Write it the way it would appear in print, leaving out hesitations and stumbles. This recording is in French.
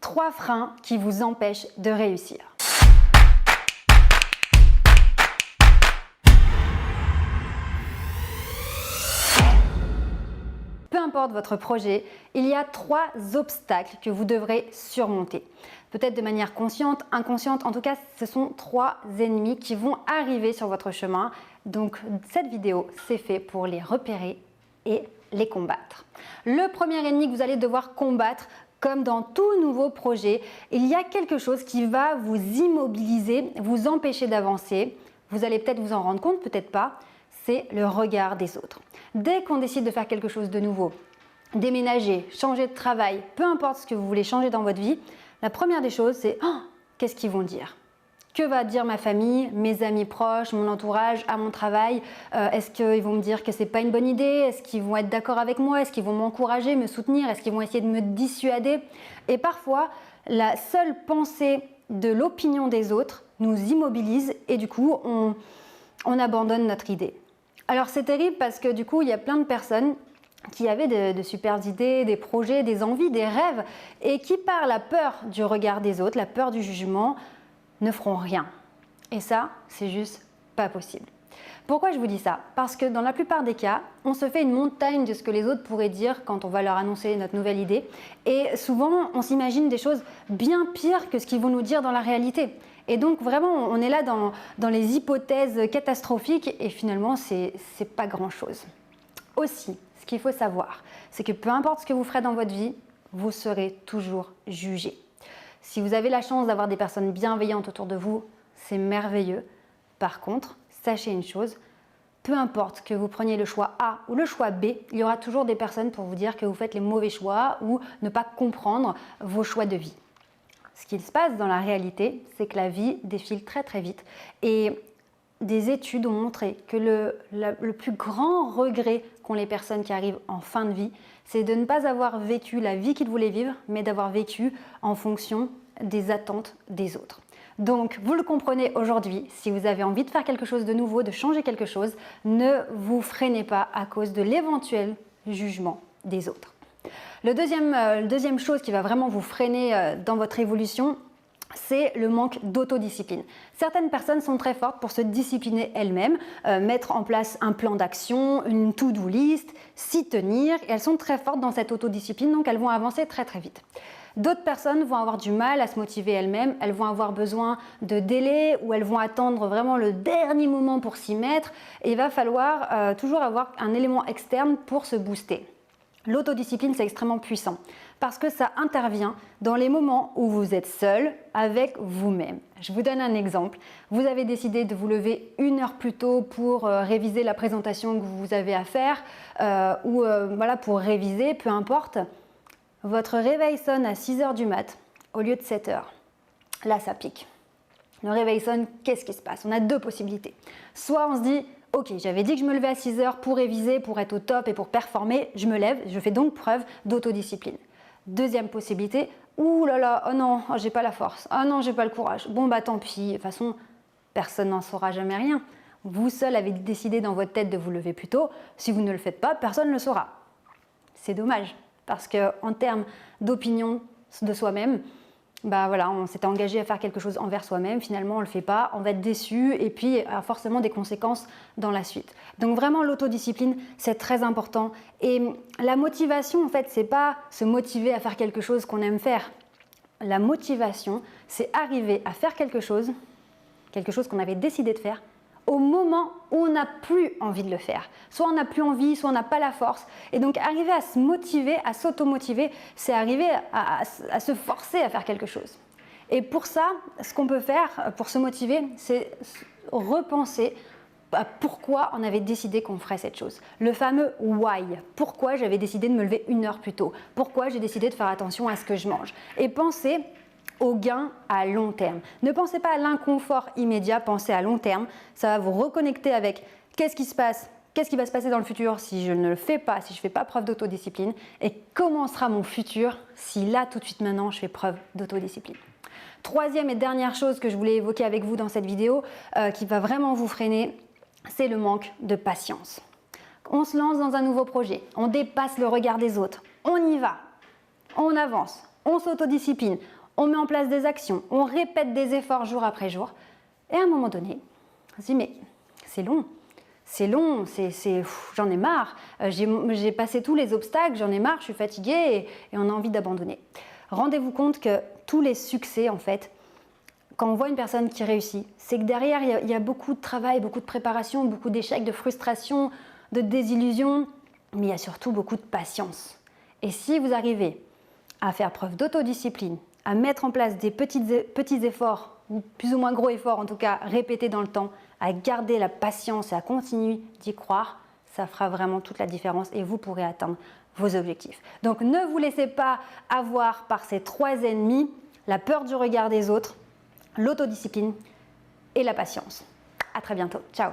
3 freins qui vous empêchent de réussir. Peu importe votre projet, il y a 3 obstacles que vous devrez surmonter. Peut-être de manière consciente, inconsciente, en tout cas ce sont 3 ennemis qui vont arriver sur votre chemin. Donc cette vidéo, c'est fait pour les repérer et les combattre. Le premier ennemi que vous allez devoir combattre, comme dans tout nouveau projet, il y a quelque chose qui va vous immobiliser, vous empêcher d'avancer. Vous allez peut-être vous en rendre compte, peut-être pas. C'est le regard des autres. Dès qu'on décide de faire quelque chose de nouveau, déménager, changer de travail, peu importe ce que vous voulez changer dans votre vie, la première des choses, c'est qu'est-ce qu'ils vont dire? Que va dire ma famille, mes amis proches, mon entourage, à mon travail? Est-ce qu'ils vont me dire que c'est pas une bonne idée? Est-ce qu'ils vont être d'accord avec moi? Est-ce qu'ils vont m'encourager, me soutenir? Est-ce qu'ils vont essayer de me dissuader? Et parfois, la seule pensée de l'opinion des autres nous immobilise et du coup, on abandonne notre idée. Alors c'est terrible parce que du coup, il y a plein de personnes qui avaient de super idées, des projets, des envies, des rêves et qui par la peur du regard des autres, la peur du jugement, ne feront rien. Et ça, c'est juste pas possible. Pourquoi je vous dis ça? Parce que dans la plupart des cas, on se fait une montagne de ce que les autres pourraient dire quand on va leur annoncer notre nouvelle idée. Et souvent, on s'imagine des choses bien pires que ce qu'ils vont nous dire dans la réalité. Et donc vraiment, on est là dans les hypothèses catastrophiques et finalement, c'est pas grand-chose. Aussi, ce qu'il faut savoir, c'est que peu importe ce que vous ferez dans votre vie, vous serez toujours jugé. Si vous avez la chance d'avoir des personnes bienveillantes autour de vous, c'est merveilleux. Par contre, sachez une chose, peu importe que vous preniez le choix A ou le choix B, il y aura toujours des personnes pour vous dire que vous faites les mauvais choix ou ne pas comprendre vos choix de vie. Ce qu'il se passe dans la réalité, c'est que la vie défile très très vite et des études ont montré que le plus grand regret qu'ont les personnes qui arrivent en fin de vie, c'est de ne pas avoir vécu la vie qu'ils voulaient vivre, mais d'avoir vécu en fonction des attentes des autres. Donc, vous le comprenez aujourd'hui, si vous avez envie de faire quelque chose de nouveau, de changer quelque chose, ne vous freinez pas à cause de l'éventuel jugement des autres. La deuxième chose qui va vraiment vous freiner dans votre évolution, c'est le manque d'autodiscipline. Certaines personnes sont très fortes pour se discipliner elles-mêmes, mettre en place un plan d'action, une to-do list, s'y tenir, et elles sont très fortes dans cette autodiscipline, donc elles vont avancer très très vite. D'autres personnes vont avoir du mal à se motiver elles-mêmes, elles vont avoir besoin de délais ou elles vont attendre vraiment le dernier moment pour s'y mettre et il va falloir toujours avoir un élément externe pour se booster. L'autodiscipline, c'est extrêmement puissant parce que ça intervient dans les moments où vous êtes seul avec vous-même. Je vous donne un exemple. Vous avez décidé de vous lever 1 heure plus tôt pour réviser la présentation que vous avez à faire ou voilà, pour réviser, peu importe. Votre réveil sonne à 6 heures du mat au lieu de 7 heures. Là, ça pique. Le réveil sonne, qu'est-ce qui se passe? On a 2 possibilités. Soit on se dit, ok, j'avais dit que je me levais à 6 heures pour réviser, pour être au top et pour performer, je me lève, je fais donc preuve d'autodiscipline. Deuxième possibilité, ouh là là, oh non, oh, j'ai pas la force, oh non, j'ai pas le courage, bon bah tant pis, de toute façon, personne n'en saura jamais rien. Vous seul avez décidé dans votre tête de vous lever plus tôt, si vous ne le faites pas, personne ne le saura. C'est dommage, parce qu'en termes d'opinion de soi-même, bah voilà, on s'était engagé à faire quelque chose envers soi-même, finalement on ne le fait pas, on va être déçu et puis forcément des conséquences dans la suite. Donc vraiment l'autodiscipline, c'est très important et la motivation en fait, c'est pas se motiver à faire quelque chose qu'on aime faire. La motivation, c'est arriver à faire quelque chose qu'on avait décidé de faire au moment où on n'a plus envie de le faire. Soit on n'a plus envie, soit on n'a pas la force. Et donc arriver à se motiver, à s'automotiver, c'est arriver à se forcer à faire quelque chose. Et pour ça, ce qu'on peut faire pour se motiver, c'est repenser à pourquoi on avait décidé qu'on ferait cette chose. Le fameux why. Pourquoi j'avais décidé de me lever 1 heure plus tôt? Pourquoi j'ai décidé de faire attention à ce que je mange? Et penser au gain à long terme. Ne pensez pas à l'inconfort immédiat, pensez à long terme. Ça va vous reconnecter avec qu'est-ce qui se passe, qu'est-ce qui va se passer dans le futur si je ne le fais pas, si je ne fais pas preuve d'autodiscipline et comment sera mon futur si là, tout de suite maintenant, je fais preuve d'autodiscipline. Troisième et dernière chose que je voulais évoquer avec vous dans cette vidéo qui va vraiment vous freiner, c'est le manque de patience. On se lance dans un nouveau projet, on dépasse le regard des autres, on y va, on avance. on s'autodiscipline, on met en place des actions, on répète des efforts jour après jour. Et à un moment donné, on se dit mais c'est long, j'en ai marre, j'ai passé tous les obstacles, j'en ai marre, je suis fatiguée et on a envie d'abandonner. Rendez-vous compte que tous les succès, en fait, quand on voit une personne qui réussit, c'est que derrière, il y a beaucoup de travail, beaucoup de préparation, beaucoup d'échecs, de frustration, de désillusion, mais il y a surtout beaucoup de patience. Et si vous arrivez à faire preuve d'autodiscipline, à mettre en place des petits efforts, ou plus ou moins gros efforts en tout cas, répétés dans le temps, à garder la patience et à continuer d'y croire, ça fera vraiment toute la différence et vous pourrez atteindre vos objectifs. Donc ne vous laissez pas avoir par ces 3 ennemis, la peur du regard des autres, l'autodiscipline et la patience. À très bientôt. Ciao.